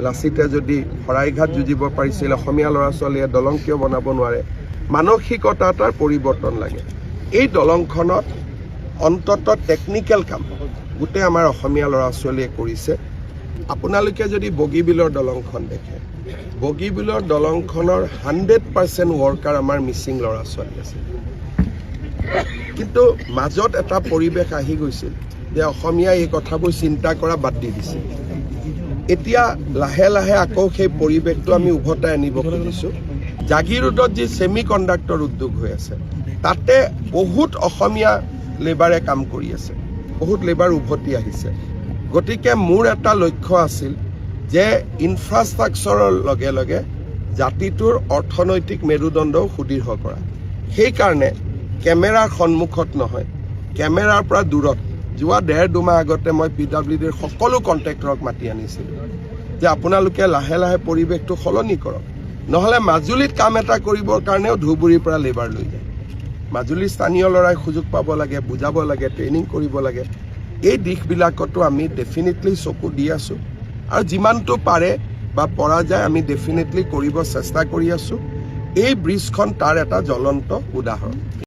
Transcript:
লাচিতে যদি শৰাইঘাট যুঁজিব পাৰিছিল, অসমীয়া ল'ৰা ছোৱালীয়ে দলং কিয় বনাব নোৱাৰে? মানসিকতা এটাৰ পৰিৱৰ্তন লাগে। এই দলংখনত অন্ততঃ টেকনিকেল কাম গোটেই আমাৰ অসমীয়া ল'ৰা ছোৱালীয়ে কৰিছে। আপোনালোকে যদি বগীবিলৰ দলংখন দেখে, বগীবিলৰ দলংখনৰ 100% ৱৰ্কাৰ আমাৰ মিচিং ল'ৰা ছোৱালী আছে। কিন্তু মাজত এটা পৰিৱেশ আহি গৈছিল যে অসমীয়াই এই কথাবোৰ চিন্তা কৰা বাদ দি দিছিল। এতিয়া লাহে লাহে আকৌ সেই পৰিৱেশটো আমি উভতাই আনিব খুজিছোঁ। জাগিৰোডত যি ছেমি কণ্ডাক্টৰ উদ্যোগ হৈ আছে, তাতে বহুত অসমীয়া লেবাৰে কাম কৰি আছে, বহুত লেবাৰ উভতি আহিছে। গতিকে মোৰ এটা লক্ষ্য আছিল যে ইনফ্ৰাষ্ট্ৰাকচাৰৰ লগে লগে জাতিটোৰ অৰ্থনৈতিক মেৰুদণ্ডও সুদৃঢ় কৰা। সেইকাৰণে কেমেৰাৰ সন্মুখত নহয়, কেমেৰাৰ পৰা দূৰত যোৱা 1.5-2 মাহ আগতে মই PWDৰ সকলো কণ্ট্ৰেক্টৰক মাতি আনিছিলোঁ যে আপোনালোকে লাহে লাহে পৰিৱেশটো সলনি কৰক, নহ'লে মাজুলীত কাম এটা কৰিবৰ কাৰণেও ধুবুৰীৰ পৰা লেবাৰ লৈ যায়। মাজুলীৰ স্থানীয় ল'ৰাই সুযোগ পাব লাগে, বুজাব লাগে, ট্ৰেইনিং কৰিব লাগে। এই দিশবিলাকতো আমি ডেফিনেটলি চকু দি আছোঁ আৰু যিমানটো পাৰে বা পৰা যায় আমি ডেফিনেটলি কৰিব চেষ্টা কৰি আছোঁ। এই ব্ৰিজখন তাৰ এটা জ্বলন্ত উদাহৰণ।